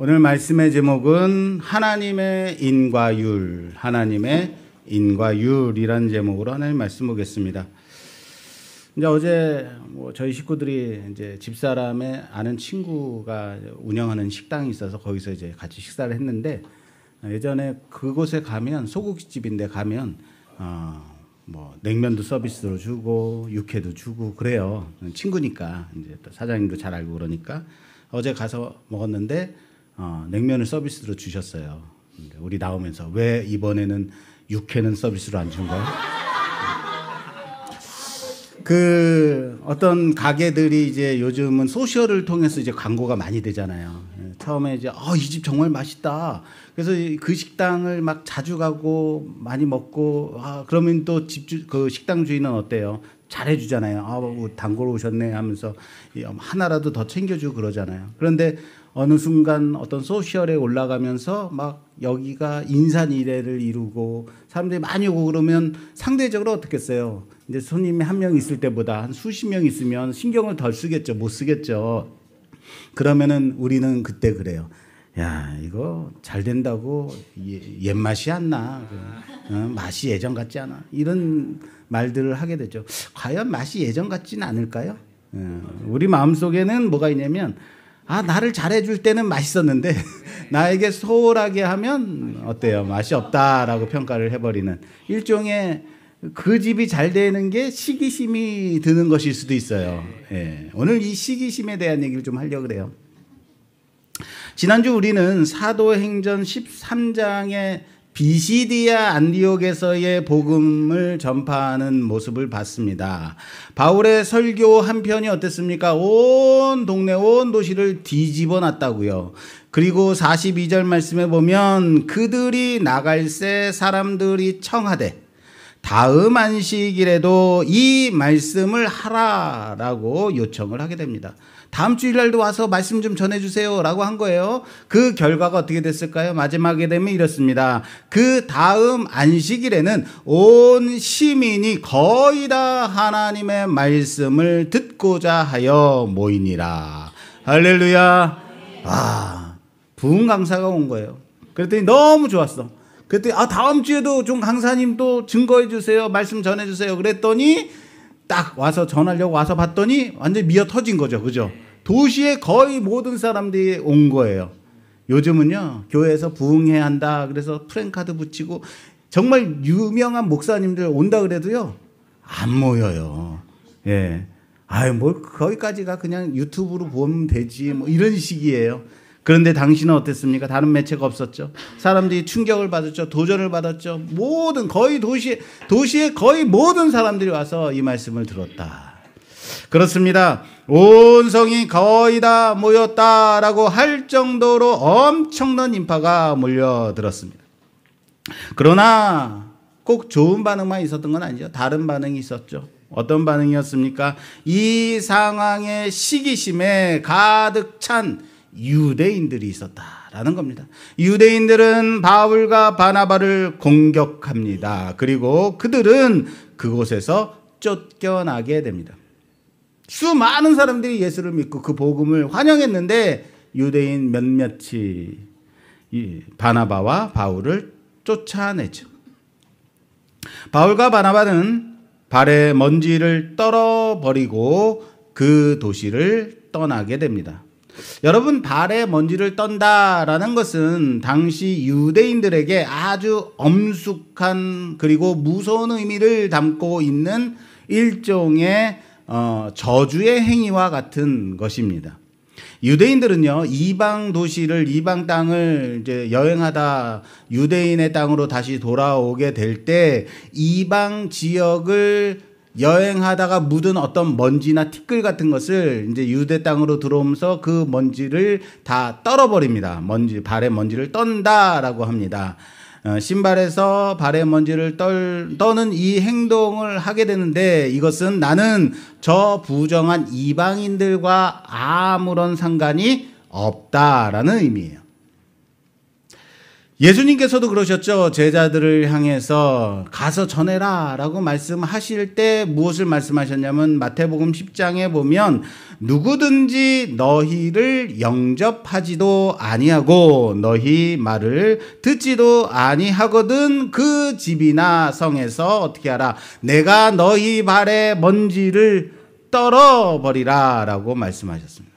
오늘 말씀의 제목은 하나님의 인과율, 하나님의 인과율이라는 제목으로 하나님 말씀 보겠습니다. 이제 어제 저희 식구들이 이제 집사람의 아는 친구가 운영하는 식당이 있어서 거기서 이제 같이 식사를 했는데, 예전에 그곳에 가면 소고기집인데 가면 냉면도 서비스로 주고 육회도 주고 그래요. 친구니까 이제 또 사장님도 잘 알고 그러니까 어제 가서 먹었는데 냉면을 서비스로 주셨어요. 우리 나오면서 왜 이번에는 육회는 서비스로 안 준 거예요? 그 어떤 가게들이 이제 요즘은 소셜을 통해서 이제 광고가 많이 되잖아요. 처음에 이제 이 집 정말 맛있다. 그래서 그 식당을 막 자주 가고 많이 먹고 그러면 또 그 식당 주인은 어때요? 잘해주잖아요. 단골 오셨네 하면서 하나라도 더 챙겨주고 그러잖아요. 그런데 어느 순간 어떤 소셜에 올라가면서 막 여기가 인산이례를 이루고 사람들이 많이 오고 그러면 상대적으로 어떻겠어요? 이제 손님이 한 명 있을 때보다 한 수십 명 있으면 신경을 덜 쓰겠죠. 못 쓰겠죠. 그러면은 우리는 그때 그래요. 야, 이거 잘 된다고 옛맛이 안 나. 맛이 예전 같지 않아. 이런 말들을 하게 되죠. 과연 맛이 예전 같지는 않을까요? 우리 마음속에는 뭐가 있냐면 나를 잘해줄 때는 맛있었는데 나에게 소홀하게 하면 어때요? 맛이 없다라고 평가를 해버리는 일종의 그 집이 잘 되는 게 시기심이 드는 것일 수도 있어요. 오늘 이 시기심에 대한 얘기를 좀 하려고 그래요. 지난주 우리는 사도행전 13장의 비시디아 안디옥에서의 복음을 전파하는 모습을 봤습니다. 바울의 설교 한 편이 어땠습니까? 온 동네 온 도시를 뒤집어 놨다고요. 그리고 42절 말씀에 보면 그들이 나갈새 사람들이 청하되 다음 안식일에도 이 말씀을 하라라고 요청을 하게 됩니다. 다음 주일날도 와서 말씀 좀 전해주세요 라고 한 거예요. 그 결과가 어떻게 됐을까요? 마지막에 되면 이렇습니다. 그 다음 안식일에는 온 시민이 거의 다 하나님의 말씀을 듣고자 하여 모이니라. 할렐루야. 부흥 강사가 온 거예요. 그랬더니 너무 좋았어. 그랬더니 다음 주에도 좀 강사님 또 증거해 주세요. 말씀 전해 주세요. 그랬더니 딱 와서 전하려고 와서 봤더니 완전히 미어 터진 거죠. 그죠? 도시에 거의 모든 사람들이 온 거예요. 요즘은요, 교회에서 부흥해야 한다. 그래서 프랜카드 붙이고 정말 유명한 목사님들 온다 그래도요, 안 모여요. 거기까지가 그냥 유튜브로 보면 되지. 이런 식이에요. 그런데 당신은 어땠습니까? 다른 매체가 없었죠. 사람들이 충격을 받았죠. 도전을 받았죠. 거의 도시에 거의 모든 사람들이 와서 이 말씀을 들었다. 그렇습니다. 온 성이 거의 다 모였다라고 할 정도로 엄청난 인파가 몰려들었습니다. 그러나 꼭 좋은 반응만 있었던 건 아니죠. 다른 반응이 있었죠. 어떤 반응이었습니까? 이 상황의 시기심에 가득 찬 유대인들이 있었다라는 겁니다. 유대인들은 바울과 바나바를 공격합니다. 그리고 그들은 그곳에서 쫓겨나게 됩니다. 수많은 사람들이 예수를 믿고 그 복음을 환영했는데 유대인 몇몇이 바나바와 바울을 쫓아내죠. 바울과 바나바는 발에 먼지를 떨어버리고 그 도시를 떠나게 됩니다. 여러분, 발에 먼지를 떤다라는 것은 당시 유대인들에게 아주 엄숙한 그리고 무서운 의미를 담고 있는 일종의 저주의 행위와 같은 것입니다. 유대인들은요, 이방 땅을 이제 여행하다 유대인의 땅으로 다시 돌아오게 될 때 이방 지역을 여행하다가 묻은 어떤 먼지나 티끌 같은 것을 이제 유대 땅으로 들어오면서 그 먼지를 다 떨어버립니다. 발에 먼지를 떤다라고 합니다. 신발에서 발에 먼지를 떠는 이 행동을 하게 되는데 이것은 나는 저 부정한 예수님께서도 그러셨죠. 제자들을 향해서 가서 전해라 라고 말씀하실 때 무엇을 말씀하셨냐면 마태복음 10장에 보면 누구든지 너희를 영접하지도 아니하고 너희 말을 듣지도 아니하거든 그 집이나 성에서 어떻게 하라 내가 너희 발에 먼지를 떨어버리라 라고 말씀하셨습니다.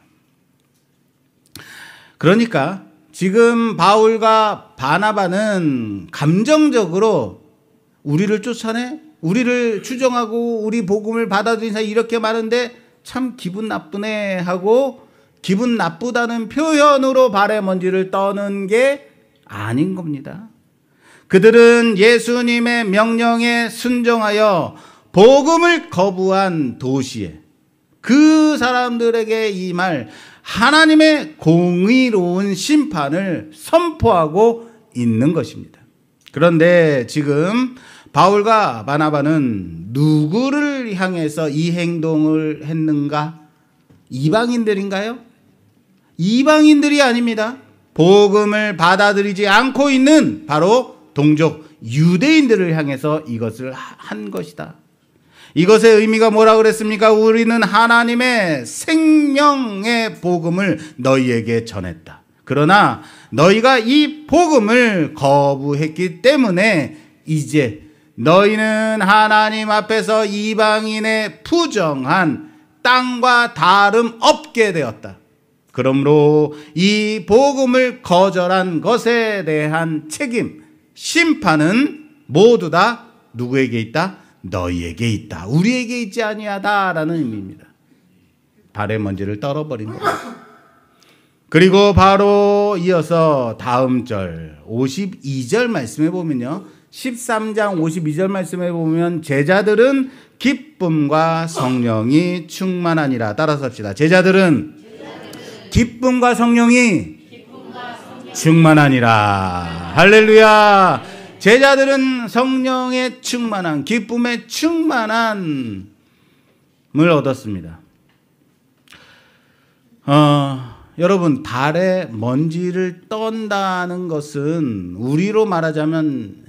그러니까 지금 바울과 바나바는 감정적으로 우리를 쫓아내? 우리를 추종하고 우리 복음을 받아들인 사람이 이렇게 많은데 참 기분 나쁘네 하고 기분 나쁘다는 표현으로 발에 먼지를 떠는 게 아닌 겁니다. 그들은 예수님의 명령에 순종하여 복음을 거부한 도시에 그 사람들에게 이 말 하나님의 공의로운 심판을 선포하고 있는 것입니다. 그런데 지금 바울과 바나바는 누구를 향해서 이 행동을 했는가? 이방인들인가요? 이방인들이 아닙니다. 복음을 받아들이지 않고 있는 바로 동족 유대인들을 향해서 이것을 한 것이다. 이것의 의미가 뭐라 그랬습니까? 우리는 하나님의 생명의 복음을 너희에게 전했다. 그러나 너희가 이 복음을 거부했기 때문에 이제 너희는 하나님 앞에서 이방인의 부정한 땅과 다름없게 되었다. 그러므로 이 복음을 거절한 것에 대한 책임, 심판은 모두 다 누구에게 있다? 너희에게 있다. 우리에게 있지 아니하다라는 의미입니다. 발에 먼지를 떨어버린 것. 그리고 바로 이어서 다음 절 52절 말씀해 보면요. 13장 52절 말씀해 보면 제자들은 기쁨과 성령이 충만하니라. 따라서 합시다. 제자들은 기쁨과 성령이 충만하니라. 할렐루야. 제자들은 성령의 충만한 기쁨의 충만함을 얻었습니다. 여러분 발에 먼지를 떤다는 것은 우리로 말하자면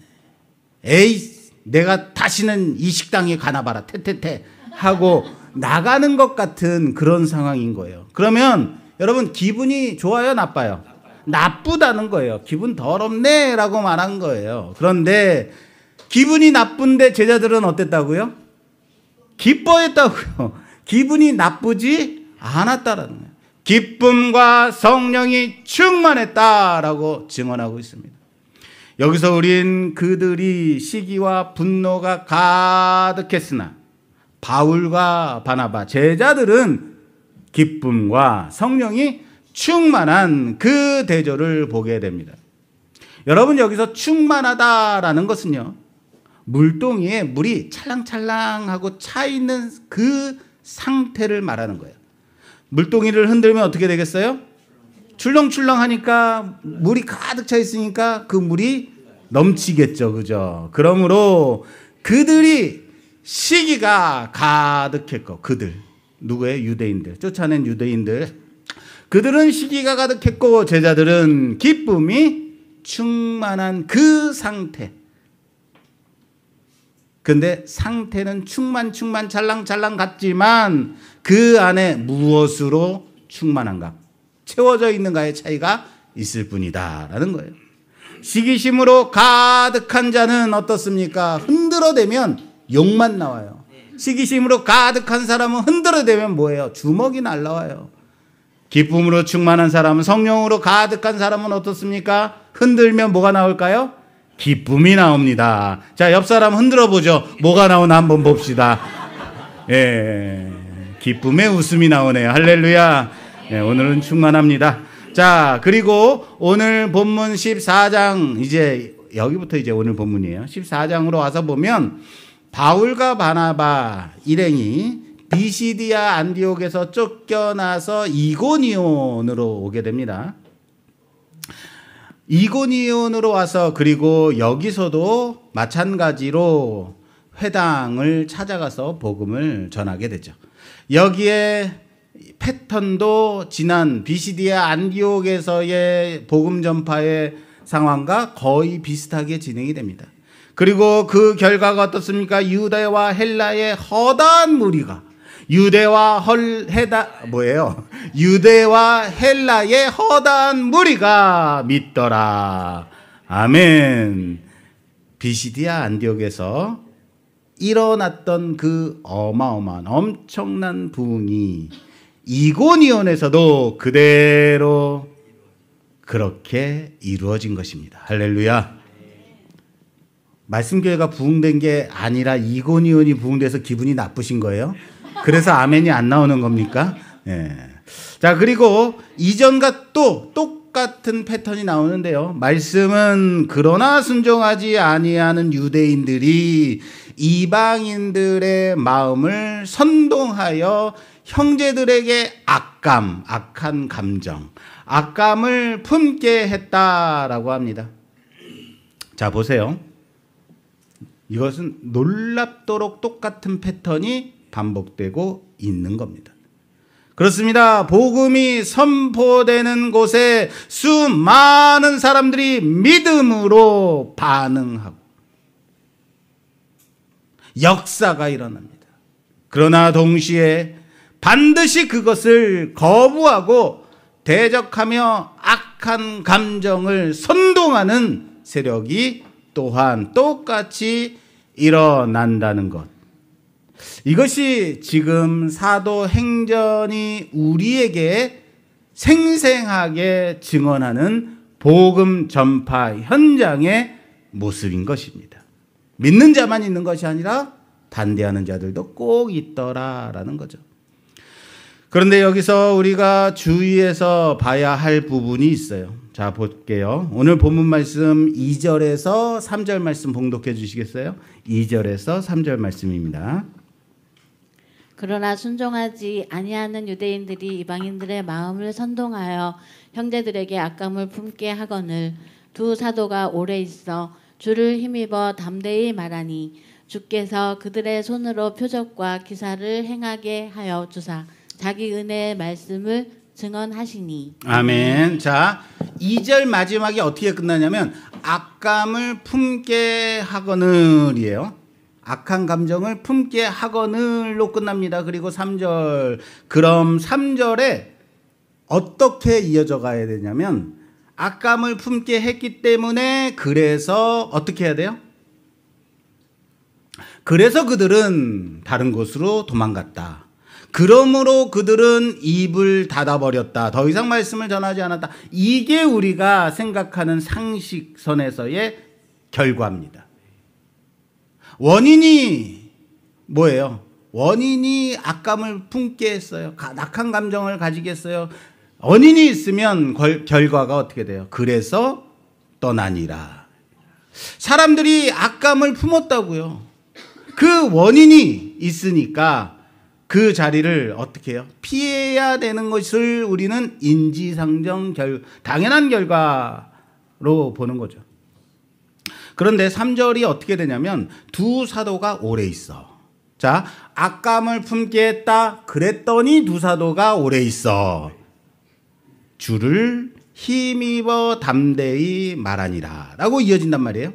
에이 내가 다시는 이 식당에 가나봐라 태태태 하고 나가는 것 같은 그런 상황인 거예요. 그러면 여러분 기분이 좋아요 나빠요? 나쁘다는 거예요. 기분 더럽네 라고 말한 거예요. 그런데 기분이 나쁜데 제자들은 어땠다고요? 기뻐했다고요. 기분이 나쁘지 않았다라는 거예요. 기쁨과 성령이 충만했다라고 증언하고 있습니다. 여기서 우린 그들이 시기와 분노가 가득했으나 바울과 바나바 제자들은 기쁨과 성령이 충만한 그 대조를 보게 됩니다. 여러분 여기서 충만하다라는 것은요. 물동이에 물이 찰랑찰랑하고 차 있는 그 상태를 말하는 거예요. 물동이를 흔들면 어떻게 되겠어요? 출렁출렁하니까 물이 가득 차 있으니까 그 물이 넘치겠죠. 그죠? 그러므로 그들이 시기가 가득했고 그들 누구예요? 유대인들 쫓아낸 유대인들 그들은 시기가 가득했고 제자들은 기쁨이 충만한 그 상태. 근데 상태는 충만 찰랑찰랑 같지만 그 안에 무엇으로 충만한가? 채워져 있는가의 차이가 있을 뿐이다 라는 거예요. 시기심으로 가득한 자는 어떻습니까? 흔들어대면 욕만 나와요. 시기심으로 가득한 사람은 흔들어대면 뭐예요? 주먹이 날라와요. 기쁨으로 충만한 사람은 성령으로 가득한 사람은 어떻습니까? 흔들면 뭐가 나올까요? 기쁨이 나옵니다. 자, 옆 사람 흔들어 보죠. 뭐가 나오나 한번 봅시다. 예, 기쁨의 웃음이 나오네요. 할렐루야. 예, 오늘은 충만합니다. 자, 그리고 오늘 본문 14장 이제 여기부터 이제 오늘 본문이에요. 14장으로 와서 보면 바울과 바나바 일행이 비시디아 안디옥에서 쫓겨나서 이고니온으로 오게 됩니다. 이고니온으로 와서 그리고 여기서도 마찬가지로 회당을 찾아가서 복음을 전하게 되죠. 여기에 패턴도 지난 비시디아 안디옥에서의 복음 전파의 상황과 거의 비슷하게 진행이 됩니다. 그리고 그 결과가 어떻습니까? 유대와 헬라의 허다한 무리가 유대와 헬라의 허다한 무리가 믿더라. 아멘. 비시디아 안디옥에서 일어났던 그 어마어마한 엄청난 부흥이 이고니온에서도 그대로 그렇게 이루어진 것입니다. 할렐루야. 말씀교회가 부흥된 게 아니라 이고니온이 부흥돼서 기분이 나쁘신 거예요? 그래서 아멘이 안 나오는 겁니까? 예. 자, 그리고 이전과 또 똑같은 패턴이 나오는데요. 말씀은 그러나 순종하지 아니하는 유대인들이 이방인들의 마음을 선동하여 형제들에게 악한 감정, 악감을 품게 했다라고 합니다. 자, 보세요. 이것은 놀랍도록 똑같은 패턴이 반복되고 있는 겁니다. 그렇습니다. 복음이 선포되는 곳에 수많은 사람들이 믿음으로 반응하고 역사가 일어납니다. 그러나 동시에 반드시 그것을 거부하고 대적하며 악한 감정을 선동하는 세력이 또한 똑같이 일어난다는 것. 이것이 지금 사도행전이 우리에게 생생하게 증언하는 복음 전파 현장의 모습인 것입니다. 믿는 자만 있는 것이 아니라 반대하는 자들도 꼭 있더라라는 거죠. 그런데 여기서 우리가 주의해서 봐야 할 부분이 있어요. 자, 볼게요. 오늘 본문 말씀 2절에서 3절 말씀 봉독해 주시겠어요? 2절에서 3절 말씀입니다. 그러나 순종하지 아니하는 유대인들이 이방인들의 마음을 선동하여 형제들에게 악감을 품게 하거늘 두 사도가 오래 있어 주를 힘입어 담대히 말하니 주께서 그들의 손으로 표적과 기사를 행하게 하여 주사 자기 은혜의 말씀을 증언하시니. 아멘. 자, 2절 마지막이 어떻게 끝나냐면 악감을 품게 하거늘이에요. 악한 감정을 품게 하거늘로 끝납니다. 그리고 3절. 그럼 3절에 어떻게 이어져 가야 되냐면 악감을 품게 했기 때문에 그래서 어떻게 해야 돼요? 그래서 그들은 다른 곳으로 도망갔다. 그러므로 그들은 입을 닫아버렸다. 더 이상 말씀을 전하지 않았다. 이게 우리가 생각하는 상식선에서의 결과입니다. 원인이 뭐예요? 원인이 악감을 품게 했어요. 악한 감정을 가지게 했어요. 원인이 있으면 결과가 어떻게 돼요? 그래서 떠나니라. 사람들이 악감을 품었다고요. 그 원인이 있으니까 그 자리를 어떻게 해요? 피해야 되는 것을 우리는 인지상정 당연한 결과로 보는 거죠. 그런데 3절이 어떻게 되냐면 두 사도가 오래 있어. 자, 악감을 품게 했다. 그랬더니 두 사도가 오래 있어. 주를 힘입어 담대히 말하니라 라고 이어진단 말이에요.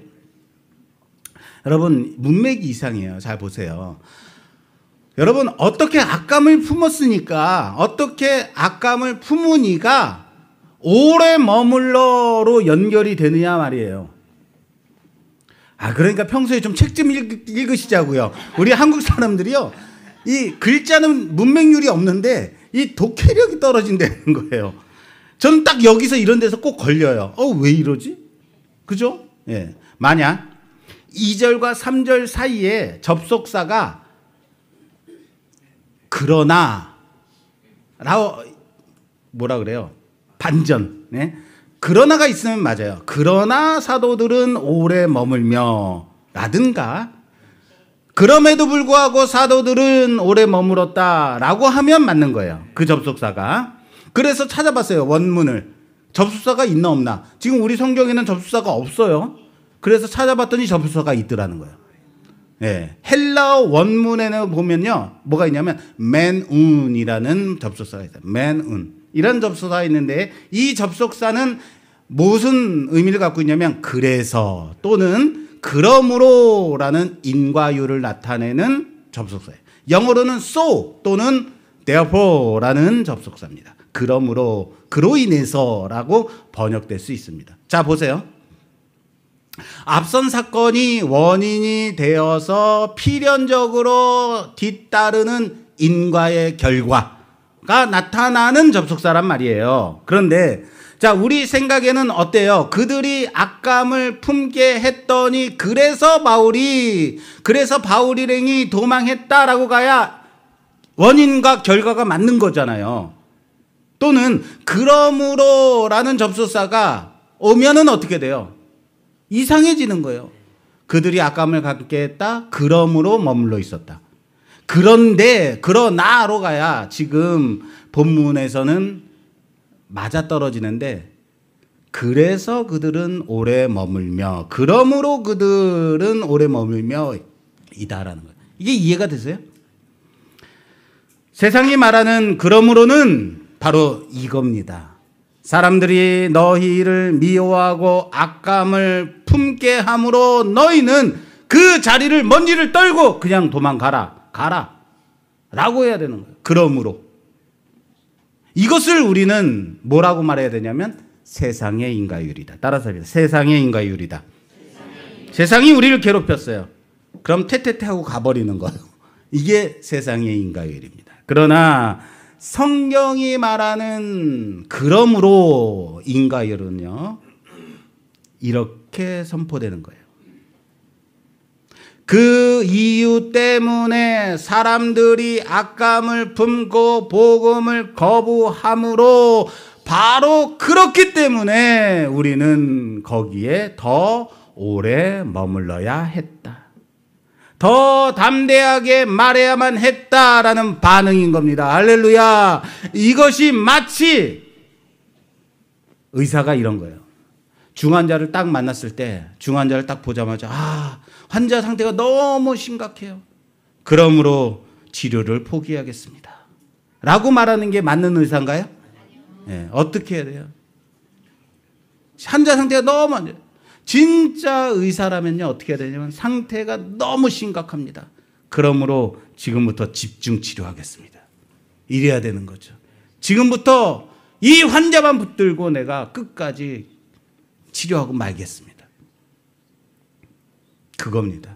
여러분, 문맥이 이상해요. 잘 보세요. 여러분, 어떻게 악감을 품었으니까, 어떻게 악감을 품으니까 오래 머물러로 연결이 되느냐 말이에요. 그러니까 평소에 좀 책 좀 읽으시자고요. 우리 한국 사람들이요, 이 글자는 문맥률이 없는데 이 독해력이 떨어진다는 거예요. 저는 딱 여기서 이런 데서 꼭 걸려요. 왜 이러지? 그죠? 예. 만약 2절과 3절 사이에 접속사가 그러나 라고 뭐라 그래요? 반전. 네? 그러나가 있으면 맞아요. 그러나 사도들은 오래 머물며 라든가 그럼에도 불구하고 사도들은 오래 머물었다 라고 하면 맞는 거예요. 그 접속사가. 그래서 찾아봤어요. 원문을. 접속사가 있나 없나. 지금 우리 성경에는 접속사가 없어요. 그래서 찾아봤더니 접속사가 있더라는 거예요. 예. 헬라어 원문에는 보면요, 뭐가 있냐면 맨운이라는 접속사가 있어요. 맨운 이런 접속사가 있는데 이 접속사는 무슨 의미를 갖고 있냐면 그래서 또는 그러므로라는 인과유를 나타내는 접속사예요. 영어로는 so 또는 therefore라는 접속사입니다. 그러므로, 그로 인해서라고 번역될 수 있습니다. 자, 보세요. 앞선 사건이 원인이 되어서 필연적으로 뒤따르는 인과의 결과가 나타나는 접속사란 말이에요. 그런데 자, 우리 생각에는 어때요? 그들이 악감을 품게 했더니 그래서 바울 일행이 도망했다라고 가야 원인과 결과가 맞는 거잖아요. 또는 그러므로라는 접속사가 오면은 어떻게 돼요? 이상해지는 거예요. 그들이 악감을 갖게 했다. 그러므로 머물러 있었다. 그런데 그러나로 가야 지금 본문에서는 맞아떨어지는데 그래서 그들은 오래 머물며 그러므로 그들은 오래 머물며 이다라는 거예요. 이게 이해가 되세요? 세상이 말하는 그러므로는 바로 이겁니다. 사람들이 너희를 미워하고 악감을 품게 함으로 너희는 그 자리를 먼지를 떨고 그냥 도망가라. 가라. 라고 해야 되는 거예요. 그러므로. 이것을 우리는 뭐라고 말해야 되냐면 세상의 인과율이다. 따라서 합니다. 세상의 인과율이다. 세상이 우리를 괴롭혔어요. 그럼 퇴퇴퇴 하고 가버리는 거예요. 이게 세상의 인과율입니다. 그러나 성경이 말하는 그러므로 인과율은요, 이렇게 선포되는 거예요. 그 이유 때문에 사람들이 악감을 품고 복음을 거부함으로 바로 그렇기 때문에 우리는 거기에 더 오래 머물러야 했다. 더 담대하게 말해야만 했다라는 반응인 겁니다. 할렐루야. 이것이 마치 의사가 이런 거예요. 중환자를 딱 만났을 때 중환자를 딱 보자마자 환자 상태가 너무 심각해요. 그러므로 치료를 포기하겠습니다. 라고 말하는 게 맞는 의사인가요? 네, 어떻게 해야 돼요? 환자 상태가 너무 안 좋아요. 진짜 의사라면요, 어떻게 해야 되냐면 상태가 너무 심각합니다. 그러므로 지금부터 집중 치료하겠습니다. 이래야 되는 거죠. 지금부터 이 환자만 붙들고 내가 끝까지 치료하고 말겠습니다. 그겁니다.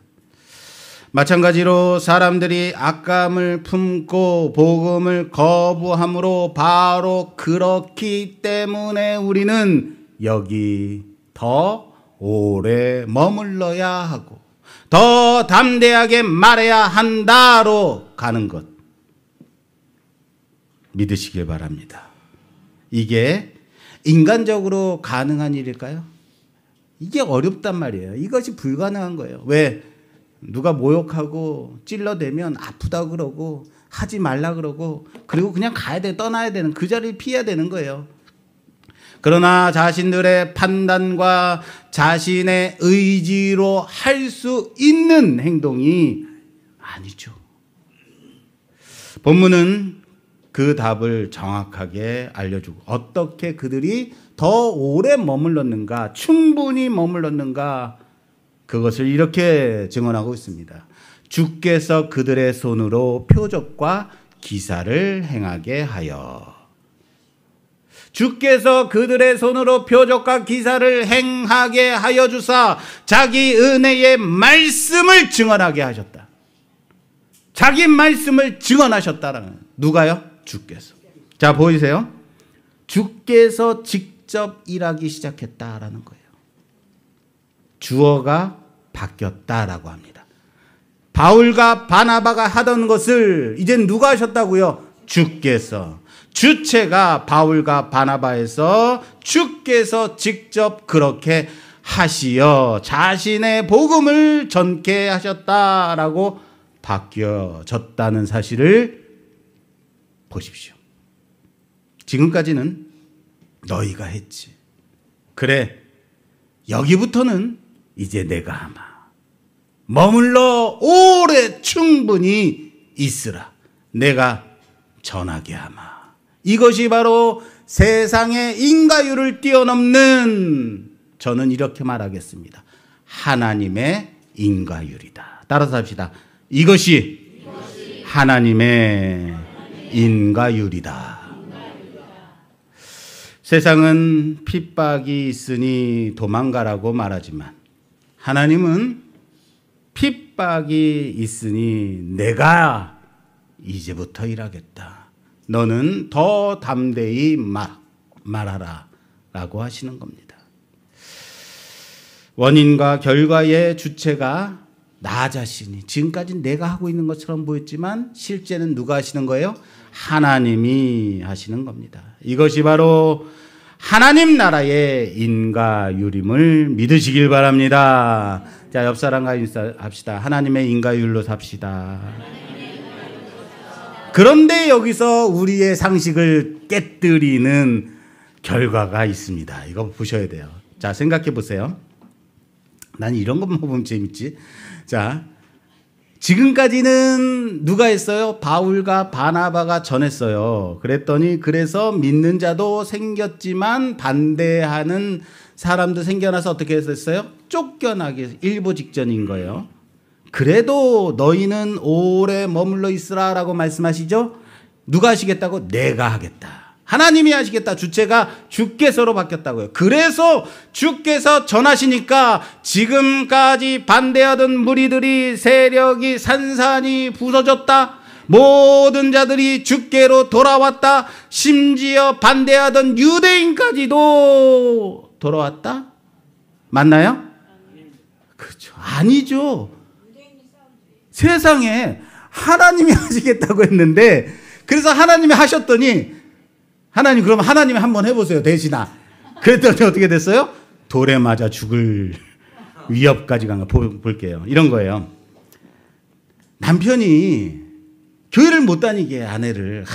마찬가지로 사람들이 악감을 품고 복음을 거부함으로 바로 그렇기 때문에 우리는 여기 더 오래 머물러야 하고 더 담대하게 말해야 한다로 가는 것 믿으시길 바랍니다. 이게 인간적으로 가능한 일일까요? 이게 어렵단 말이에요. 이것이 불가능한 거예요. 왜? 누가 모욕하고 찔러대면 아프다 그러고 하지 말라 그러고 그리고 그냥 가야 돼, 떠나야 되는 그 자리를 피해야 되는 거예요. 그러나 자신들의 판단과 자신의 의지로 할 수 있는 행동이 아니죠. 본문은 그 답을 정확하게 알려주고 어떻게 그들이 더 오래 머물렀는가, 충분히 머물렀는가, 그것을 이렇게 증언하고 있습니다. 주께서 그들의 손으로 표적과 기사를 행하게 하여. 주께서 그들의 손으로 표적과 기사를 행하게 하여 주사 자기 은혜의 말씀을 증언하게 하셨다. 자기 말씀을 증언하셨다라는. 누가요? 주께서. 자, 보이세요? 주께서 직접 일하기 시작했다라는 거예요. 주어가 바뀌었다라고 합니다. 바울과 바나바가 하던 것을 이젠 누가 하셨다고요? 주께서. 주체가 바울과 바나바에서 주께서 직접 그렇게 하시어 자신의 복음을 전케 하셨다라고 바뀌어졌다는 사실을 보십시오. 지금까지는 너희가 했지. 그래, 여기부터는 이제 내가 하마. 머물러 오래 충분히 있으라. 내가 전하게 하마. 이것이 바로 세상의 인과율을 뛰어넘는, 저는 이렇게 말하겠습니다, 하나님의 인과율이다. 따라서 합시다. 이것이 하나님의 인과율이다. 세상은 핍박이 있으니 도망가라고 말하지만 하나님은 핍박이 있으니 내가 이제부터 일하겠다. 너는 더 담대히 말하라 라고 하시는 겁니다. 원인과 결과의 주체가 나 자신이, 지금까지 내가 하고 있는 것처럼 보였지만 실제는 누가 하시는 거예요? 하나님이 하시는 겁니다. 이것이 바로 하나님 나라의 인과율임을 믿으시길 바랍니다. 자, 옆 사람과 인사합시다. 하나님의 인과율로 삽시다. 그런데 여기서 우리의 상식을 깨뜨리는 결과가 있습니다. 이거 보셔야 돼요. 자, 생각해 보세요. 난 이런 것만 보면 재밌지. 자, 지금까지는 누가 했어요? 바울과 바나바가 전했어요. 그랬더니 그래서 믿는 자도 생겼지만 반대하는 사람도 생겨나서 어떻게 했었어요? 쫓겨나기 일보 직전인 거예요. 그래도 너희는 오래 머물러 있으라 라고 말씀하시죠? 누가 하시겠다고? 내가 하겠다. 하나님이 하시겠다. 주체가 주께서로 바뀌었다고요. 그래서 주께서 전하시니까 지금까지 반대하던 무리들이 세력이 산산이 부서졌다. 모든 자들이 주께로 돌아왔다. 심지어 반대하던 유대인까지도 돌아왔다. 맞나요? 그렇죠. 아니죠. 세상에 하나님이 하시겠다고 했는데, 그래서 하나님이 하셨더니, 하나님, 그럼 하나님이 한번 해보세요, 대신아. 그랬더니 어떻게 됐어요? 돌에 맞아 죽을 위협까지 간 거 볼게요. 이런 거예요. 남편이 교회를 못 다니게 해, 아내를.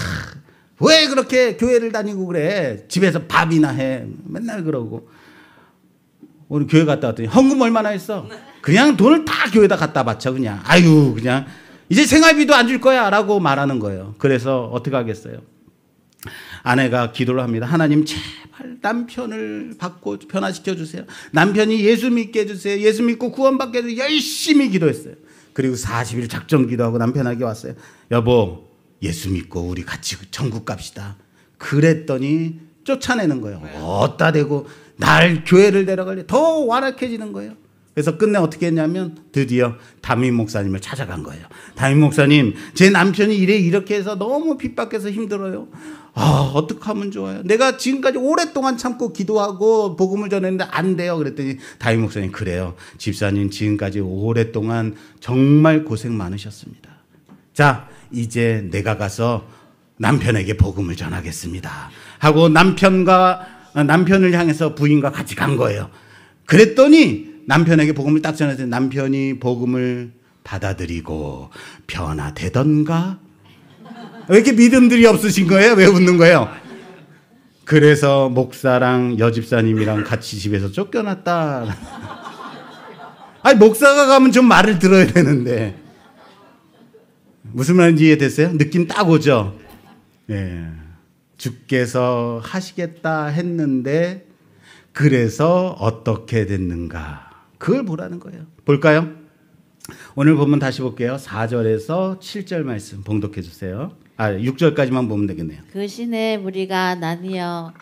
왜 그렇게 교회를 다니고 그래? 집에서 밥이나 해. 맨날 그러고. 오늘 교회 갔다 왔더니 헌금 얼마나 했어? 그냥 돈을 다 교회에다 갖다 바쳐, 그냥. 아유, 그냥. 이제 생활비도 안 줄 거야 라고 말하는 거예요. 그래서 어떻게 하겠어요? 아내가 기도를 합니다. 하나님, 제발 남편을 변화시켜 주세요. 남편이 예수 믿게 해주세요. 예수 믿고 구원받게 해주세요. 열심히 기도했어요. 그리고 40일 작정 기도하고 남편에게 왔어요. 여보, 예수 믿고 우리 같이 천국 갑시다. 그랬더니 쫓아내는 거예요. 어따 대고 날 교회를 데려가려 더 완악해지는 거예요. 그래서 끝내 어떻게 했냐면 드디어 담임 목사님을 찾아간 거예요. 담임 목사님, 제 남편이 이렇게 해서 너무 핍박해서 힘들어요. 어떻게 하면 좋아요? 내가 지금까지 오랫동안 참고 기도하고 복음을 전했는데 안 돼요. 그랬더니 담임 목사님, 그래요. 집사님 지금까지 오랫동안 정말 고생 많으셨습니다. 자, 이제 내가 가서 남편에게 복음을 전하겠습니다 하고 남편을 향해서 부인과 같이 간 거예요. 그랬더니 남편에게 복음을 딱 전했더니 남편이 복음을 받아들이고 변화되던가? 왜 이렇게 믿음들이 없으신 거예요? 왜 웃는 거예요? 그래서 목사랑 여집사님이랑 같이 집에서 쫓겨났다. 아니, 목사가 가면 좀 말을 들어야 되는데. 무슨 말인지 이해됐어요? 느낌 딱 오죠? 예. 주께서 하시겠다 했는데 그래서 어떻게 됐는가? 그걸 보라는 거예요. 볼까요? 오늘 본문 다시 볼게요. 4절에서 7절 말씀 봉독해 주세요. 6절까지만 보면 되겠네요. 그 시내 무리가 나뉘어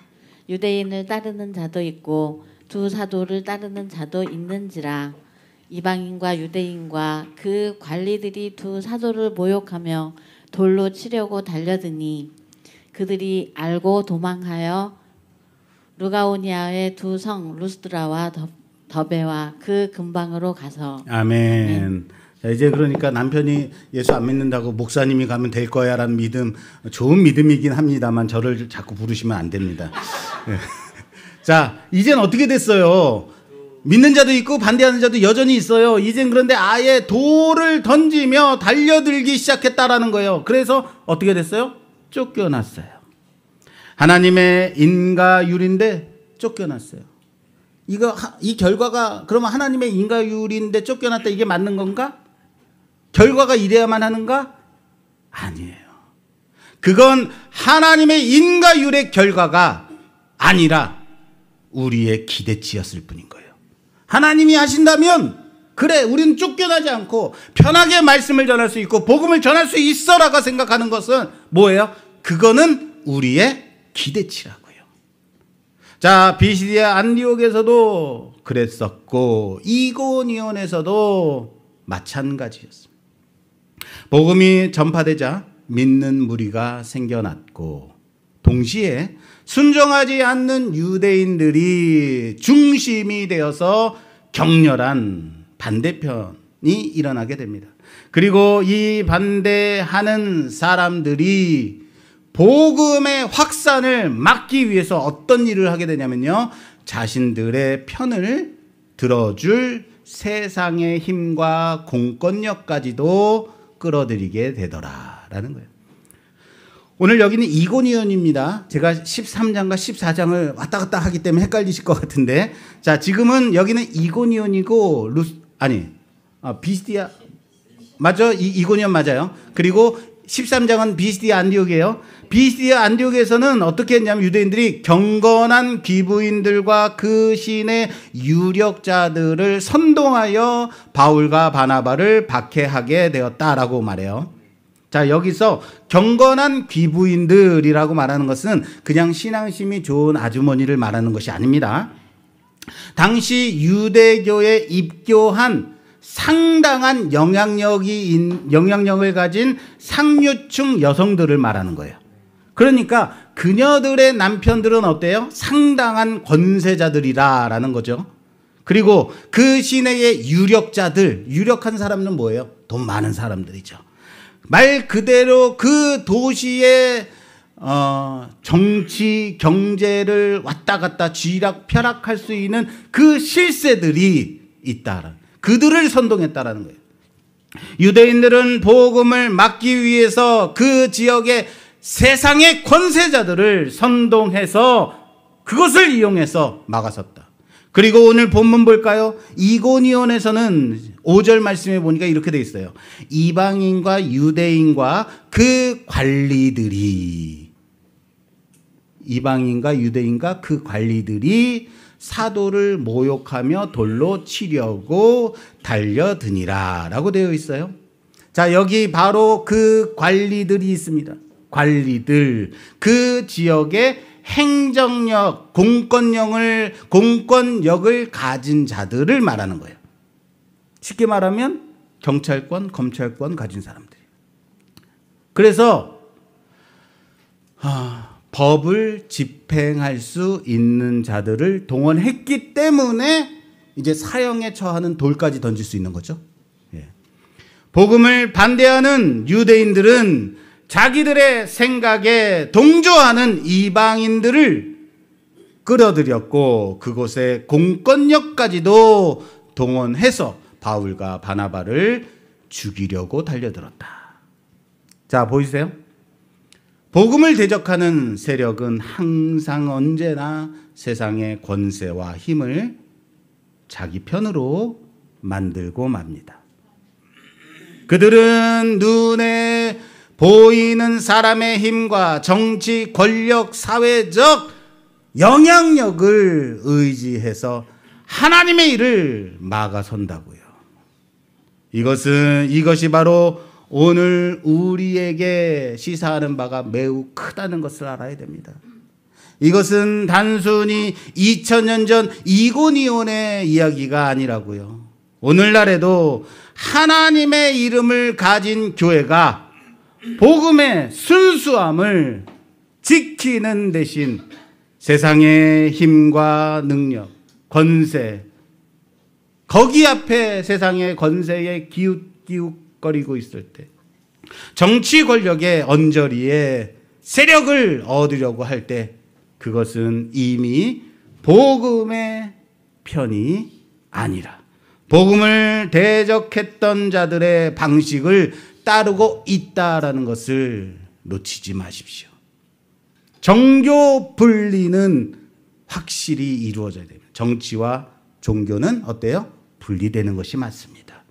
유대인을 따르는 자도 있고 두 사도를 따르는 자도 있는지라. 이방인과 유대인과 그 관리들이 두 사도를 모욕하며 돌로 치려고 달려드니 그들이 알고 도망하여 루가오니아의 두 성 루스드라와 더베와 그 근방으로 가서. 아멘. 자, 이제 그러니까 남편이 예수 안 믿는다고 목사님이 가면 될 거야라는 믿음, 좋은 믿음이긴 합니다만 저를 자꾸 부르시면 안 됩니다. 자, 이젠 어떻게 됐어요? 믿는 자도 있고 반대하는 자도 여전히 있어요. 이젠 그런데 아예 돌을 던지며 달려들기 시작했다라는 거예요. 그래서 어떻게 됐어요? 쫓겨났어요. 하나님의 인과율인데 쫓겨났어요. 이 결과가 그러면 하나님의 인과율인데 쫓겨났다, 이게 맞는 건가? 결과가 이래야만 하는가? 아니에요. 그건 하나님의 인과율의 결과가 아니라 우리의 기대치였을 뿐인 거예요. 하나님이 하신다면 그래, 우리는 쫓겨나지 않고 편하게 말씀을 전할 수 있고 복음을 전할 수 있어라고 생각하는 것은 뭐예요? 그거는 우리의 기대치라고요. 자, 비시디아 안디옥에서도 그랬었고 이고니온에서도 마찬가지였습니다. 복음이 전파되자 믿는 무리가 생겨났고 동시에 순종하지 않는 유대인들이 중심이 되어서 격렬한 반대편이 일어나게 됩니다. 그리고 이 반대하는 사람들이 복음의 확산을 막기 위해서 어떤 일을 하게 되냐면요, 자신들의 편을 들어줄 세상의 힘과 공권력까지도 끌어들이게 되더라라는 거예요. 오늘 여기는 이고니온입니다. 제가 13장과 14장을 왔다 갔다 하기 때문에 헷갈리실 것 같은데, 자, 지금은 여기는 이고니온이고 비시디아 맞죠? 이고니온 맞아요. 그리고 13장은 비시디아 안디옥이에요. 비시디아 안디옥에서는 어떻게 했냐면 유대인들이 경건한 귀부인들과 그 신의 유력자들을 선동하여 바울과 바나바를 박해하게 되었다라고 말해요. 자, 여기서 경건한 귀부인들이라고 말하는 것은 그냥 신앙심이 좋은 아주머니를 말하는 것이 아닙니다. 당시 유대교에 입교한 상당한 영향력을 가진 상류층 여성들을 말하는 거예요. 그러니까 그녀들의 남편들은 어때요? 상당한 권세자들이라는 거죠. 그리고 그 시내의 유력자들, 유력한 사람은 뭐예요? 돈 많은 사람들이죠. 말 그대로 그 도시의 정치, 경제를 왔다 갔다 쥐락펴락할 수 있는 그 실세들이 있다. 그들을 선동했다라는 거예요. 유대인들은 복음을 막기 위해서 그 지역의 세상의 권세자들을 선동해서 그것을 이용해서 막아섰다. 그리고 오늘 본문 볼까요? 이고니온에서는 5절 말씀에 보니까 이렇게 돼 있어요. 이방인과 유대인과 그 관리들이 사도를 모욕하며 돌로 치려고 달려드니라 라고 되어 있어요. 자, 여기 바로 그 관리들이 있습니다. 관리들, 그 지역의 행정력, 공권력을 가진 자들을 말하는 거예요. 쉽게 말하면 경찰권, 검찰권 가진 사람들. 그래서 법을 집행할 수 있는 자들을 동원했기 때문에 이제 사형에 처하는 돌까지 던질 수 있는 거죠. 예. 복음을 반대하는 유대인들은 자기들의 생각에 동조하는 이방인들을 끌어들였고 그곳에 공권력까지도 동원해서 바울과 바나바를 죽이려고 달려들었다. 자, 보이세요? 복음을 대적하는 세력은 항상 언제나 세상의 권세와 힘을 자기 편으로 만들고 맙니다. 그들은 눈에 보이는 사람의 힘과 정치, 권력, 사회적 영향력을 의지해서 하나님의 일을 막아선다고요. 이것이 바로 오늘 우리에게 시사하는 바가 매우 크다는 것을 알아야 됩니다. 이것은 단순히 2000년 전 이고니온의 이야기가 아니라고요. 오늘날에도 하나님의 이름을 가진 교회가 복음의 순수함을 지키는 대신 세상의 힘과 능력, 권세, 거기 앞에 세상의 권세에 기웃거리고 있을 때, 정치 권력의 언저리에 세력을 얻으려고 할 때, 그것은 이미 복음의 편이 아니라 복음을 대적했던 자들의 방식을 따르고 있다라는 것을 놓치지 마십시오. 정교 분리는 확실히 이루어져야 됩니다. 정치와 종교는 어때요? 분리되는 것이 맞습니다.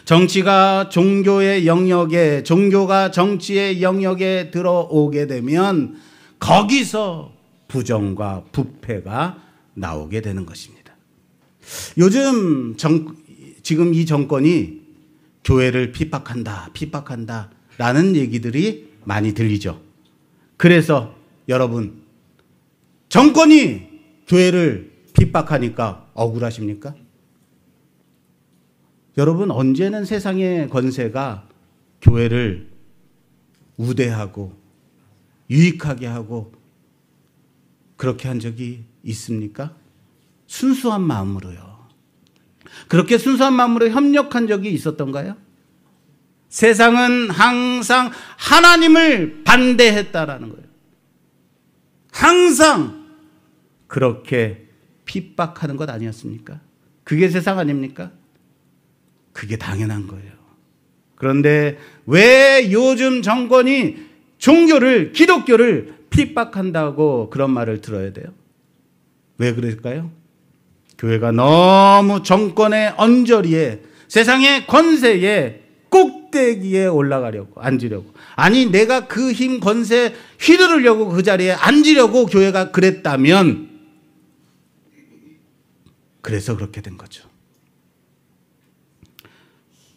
정치가 종교의 영역에, 종교가 정치의 영역에 들어오게 되면 거기서 부정과 부패가 나오게 되는 것입니다. 요즘 지금 이 정권이 교회를 핍박한다 라는 얘기들이 많이 들리죠. 그래서 여러분, 정권이 교회를 핍박하니까 억울하십니까? 여러분, 언제는 세상의 권세가 교회를 우대하고 유익하게 하고 그렇게 한 적이 있습니까? 순수한 마음으로요. 그렇게 순수한 마음으로 협력한 적이 있었던가요? 세상은 항상 하나님을 반대했다라는 거예요. 항상 그렇게 핍박하는 것 아니었습니까? 그게 세상 아닙니까? 그게 당연한 거예요. 그런데 왜 요즘 정권이 종교를, 기독교를 핍박한다고 그런 말을 들어야 돼요? 왜 그럴까요? 교회가 너무 정권의 언저리에, 세상의 권세에, 꼭대기에 올라가려고, 앉으려고. 아니, 내가 그 힘, 권세 휘두르려고 그 자리에 앉으려고 교회가 그랬다면, 그래서 그렇게 된 거죠.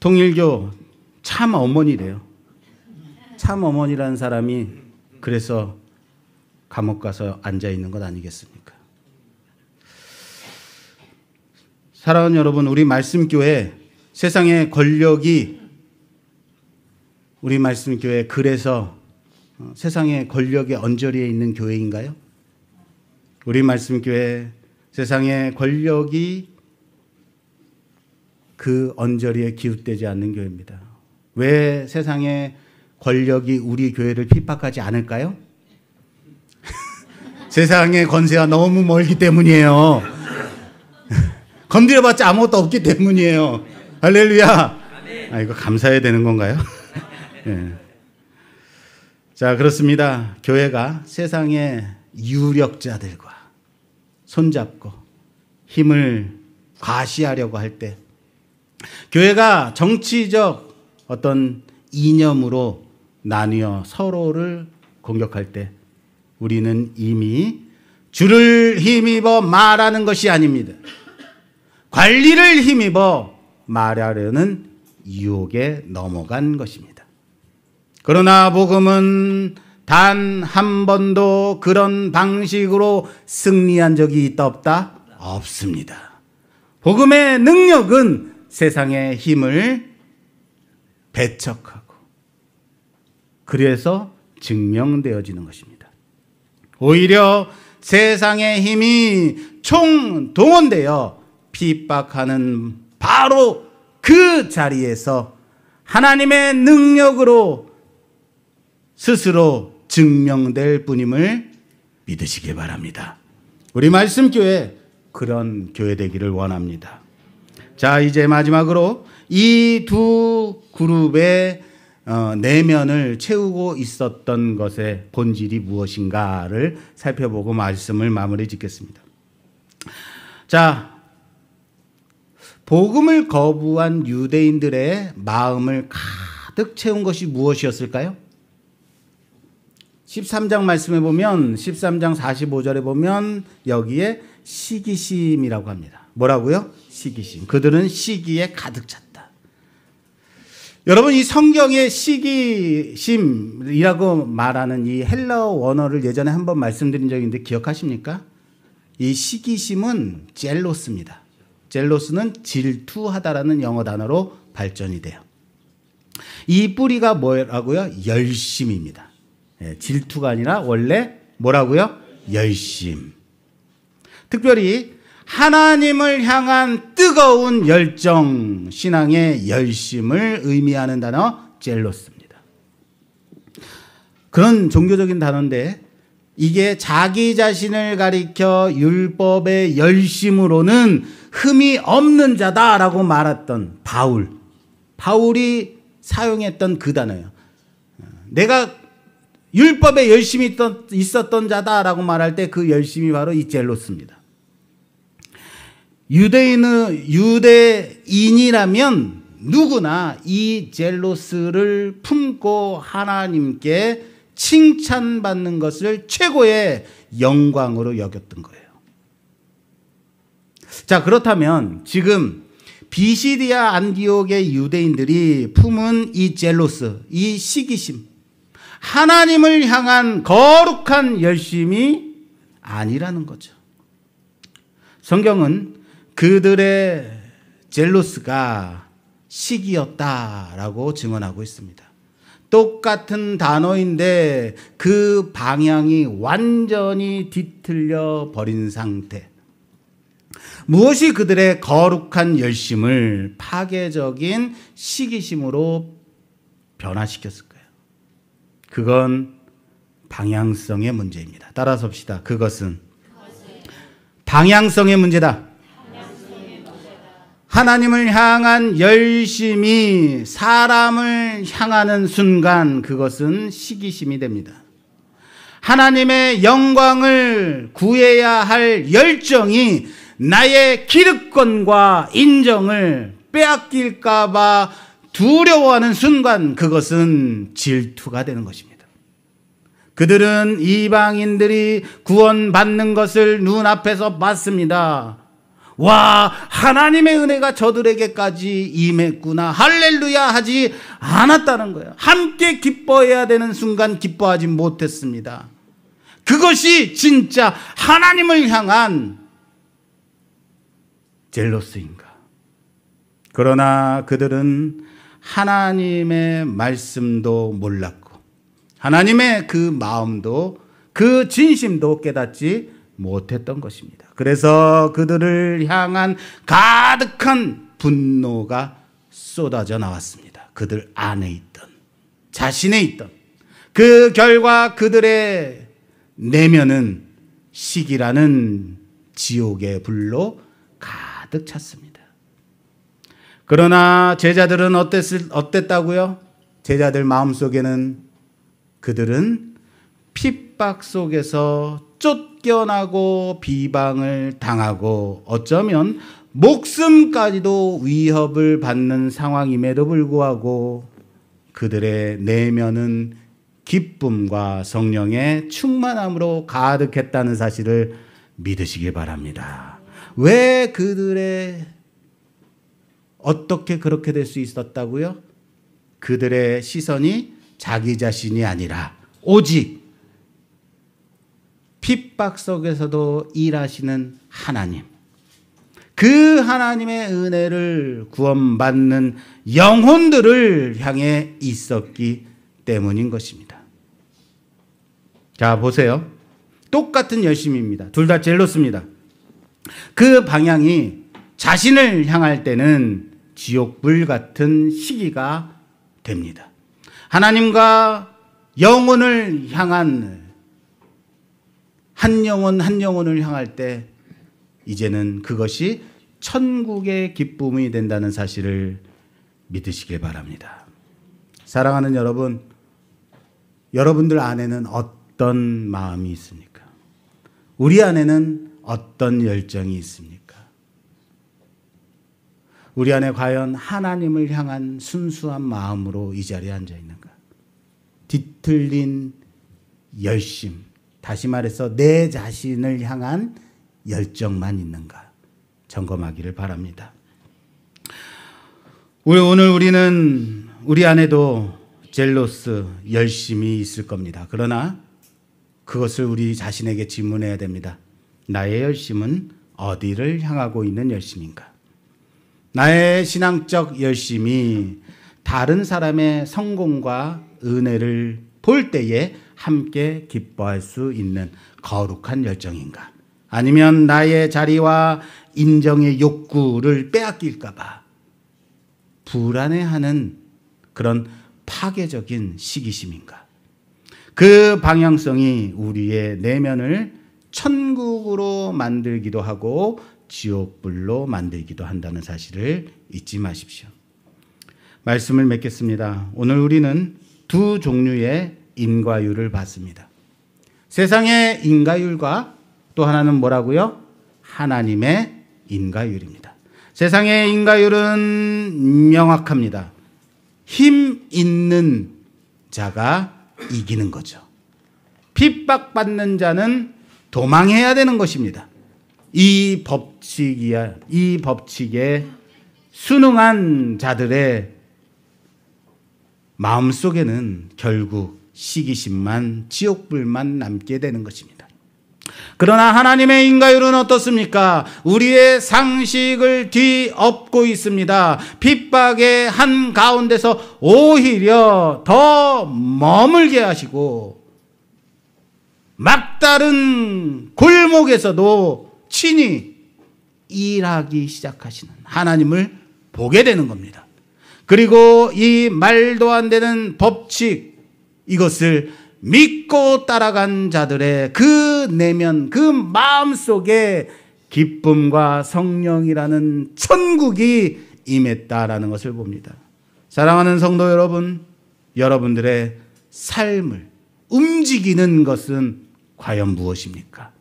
통일교 참 어머니래요. 참 어머니라는 사람이 그래서 감옥 가서 앉아 있는 것 아니겠습니까? 사랑하는 여러분, 우리 말씀교회, 세상의 권력이 우리 말씀교회 그래서 세상의 권력의 언저리에 있는 교회인가요? 우리 말씀교회 세상의 권력이 그 언저리에 기웃되지 않는 교회입니다. 왜 세상의 권력이 우리 교회를 핍박하지 않을까요? 세상의 권세와 너무 멀기 때문이에요. 건드려봤자 아무것도 없기 때문이에요. 할렐루야. 이거 감사해야 되는 건가요? 네. 자, 그렇습니다. 교회가 세상의 유력자들과 손잡고 힘을 과시하려고 할 때, 교회가 정치적 어떤 이념으로 나뉘어 서로를 공격할 때, 우리는 이미 주를 힘입어 말하는 것이 아닙니다. 관리를 힘입어 말하려는 유혹에 넘어간 것입니다. 그러나 복음은 단 한 번도 그런 방식으로 승리한 적이 있다 없다? 없습니다. 복음의 능력은 세상의 힘을 배척하고 그래서 증명되어지는 것입니다. 오히려 세상의 힘이 총동원되어 핍박하는 바로 그 자리에서 하나님의 능력으로 스스로 증명될 뿐임을 믿으시기 바랍니다. 우리 말씀교회 그런 교회 되기를 원합니다. 자, 이제 마지막으로 이 두 그룹의 내면을 채우고 있었던 것의 본질이 무엇인가를 살펴보고 말씀을 마무리 짓겠습니다. 자, 복음을 거부한 유대인들의 마음을 가득 채운 것이 무엇이었을까요? 13장 말씀에 보면 13장 45절에 보면 여기에 시기심이라고 합니다. 뭐라고요? 시기심. 그들은 시기에 가득 찼다. 여러분, 이 성경의 시기심이라고 말하는 이 헬라어 원어를 예전에 한번 말씀드린 적이 있는데 기억하십니까? 이 시기심은 젤로스입니다. 젤로스는 질투하다라는 영어 단어로 발전이 돼요. 이 뿌리가 뭐라고요? 열심입니다. 질투가 아니라 원래 뭐라고요? 열심. 특별히 하나님을 향한 뜨거운 열정, 신앙의 열심을 의미하는 단어 젤로스입니다. 그런 종교적인 단어인데 이게 자기 자신을 가리켜 율법의 열심으로는 흠이 없는 자다라고 말했던 바울이 사용했던 그 단어예요. 내가 율법에 열심히 있었던 자다라고 말할 때 그 열심이 바로 이 젤로스입니다. 유대인이라면 누구나 이 젤로스를 품고 하나님께 칭찬받는 것을 최고의 영광으로 여겼던 거예요. 자, 그렇다면 지금 비시디아 안디옥의 유대인들이 품은 이 젤로스, 이 시기심, 하나님을 향한 거룩한 열심이 아니라는 거죠. 성경은 그들의 젤로스가 시기였다라고 증언하고 있습니다. 똑같은 단어인데 그 방향이 완전히 뒤틀려 버린 상태. 무엇이 그들의 거룩한 열심을 파괴적인 시기심으로 변화시켰을까요? 그건 방향성의 문제입니다. 따라서 봅시다. 그것은 방향성의 문제다. 하나님을 향한 열심이 사람을 향하는 순간 그것은 시기심이 됩니다. 하나님의 영광을 구해야 할 열정이 나의 기득권과 인정을 빼앗길까 봐 두려워하는 순간 그것은 질투가 되는 것입니다. 그들은 이방인들이 구원받는 것을 눈앞에서 봤습니다. 와, 하나님의 은혜가 저들에게까지 임했구나. 할렐루야 하지 않았다는 거예요. 함께 기뻐해야 되는 순간 기뻐하지 못했습니다. 그것이 진짜 하나님을 향한 젤로스인가? 그러나 그들은 하나님의 말씀도 몰랐고 하나님의 그 마음도 그 진심도 깨닫지 못했던 것입니다. 그래서 그들을 향한 가득한 분노가 쏟아져 나왔습니다. 그들 안에 있던, 자신에 있던 그 결과 그들의 내면은 시기라는 지옥의 불로 가득 찼습니다. 그러나 제자들은 어땠다고요? 제자들 마음속에는 그들은 핍박 속에서 쫓겨나고 비방을 당하고 어쩌면 목숨까지도 위협을 받는 상황임에도 불구하고 그들의 내면은 기쁨과 성령의 충만함으로 가득했다는 사실을 믿으시기 바랍니다. 왜 그들의 어떻게 그렇게 될 수 있었다고요? 그들의 시선이 자기 자신이 아니라 오직 핍박 속에서도 일하시는 하나님, 그 하나님의 은혜를 구원받는 영혼들을 향해 있었기 때문인 것입니다. 자, 보세요. 똑같은 열심입니다. 둘 다 젤로스입니다. 그 방향이 자신을 향할 때는 지옥불 같은 시기가 됩니다. 하나님과 영혼을 향한 한 영혼 한 영혼을 향할 때 이제는 그것이 천국의 기쁨이 된다는 사실을 믿으시길 바랍니다. 사랑하는 여러분, 여러분들 안에는 어떤 마음이 있습니까? 우리 안에는 어떤 열정이 있습니까? 우리 안에 과연 하나님을 향한 순수한 마음으로 이 자리에 앉아 있는가? 뒤틀린 열심, 다시 말해서 내 자신을 향한 열정만 있는가? 점검하기를 바랍니다. 오늘 우리는 우리 안에도 젤로스, 열심이 있을 겁니다. 그러나 그것을 우리 자신에게 질문해야 됩니다. 나의 열심은 어디를 향하고 있는 열심인가? 나의 신앙적 열심이 다른 사람의 성공과 은혜를 볼 때에 함께 기뻐할 수 있는 거룩한 열정인가? 아니면 나의 자리와 인정의 욕구를 빼앗길까 봐 불안해하는 그런 파괴적인 시기심인가? 그 방향성이 우리의 내면을 천국으로 만들기도 하고 지옥불로 만들기도 한다는 사실을 잊지 마십시오. 말씀을 맺겠습니다. 오늘 우리는 두 종류의 인과율을 봤습니다. 세상의 인과율과 또 하나는 뭐라고요? 하나님의 인과율입니다. 세상의 인과율은 명확합니다. 힘 있는 자가 이기는 거죠. 핍박받는 자는 도망해야 되는 것입니다. 이 법칙에 순응한 자들의 마음속에는 결국 시기심만, 지옥불만 남게 되는 것입니다. 그러나 하나님의 인가율은 어떻습니까? 우리의 상식을 뒤엎고 있습니다. 핍박의 한가운데서 오히려 더 머물게 하시고 막다른 골목에서도 친히 일하기 시작하시는 하나님을 보게 되는 겁니다. 그리고 이 말도 안 되는 법칙, 이것을 믿고 따라간 자들의 그 내면, 그 마음속에 기쁨과 성령이라는 천국이 임했다라는 것을 봅니다. 사랑하는 성도 여러분, 여러분들의 삶을 움직이는 것은 과연 무엇입니까?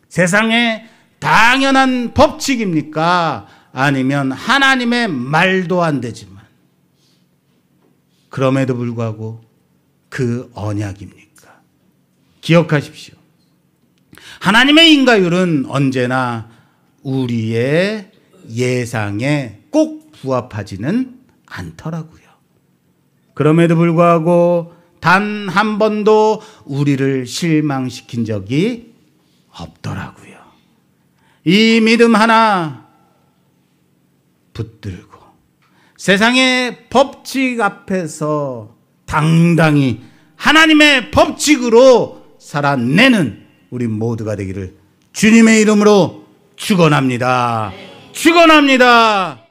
세상의 당연한 법칙입니까? 아니면 하나님의 말도 안 되지만 그럼에도 불구하고 그 언약입니까? 기억하십시오. 하나님의 인가율은 언제나 우리의 예상에 꼭 부합하지는 않더라고요. 그럼에도 불구하고 단 한 번도 우리를 실망시킨 적이 없더라고요. 이 믿음 하나 붙들고 세상의 법칙 앞에서 당당히 하나님의 법칙으로 살아내는 우리 모두가 되기를 주님의 이름으로 축원합니다. 축원합니다.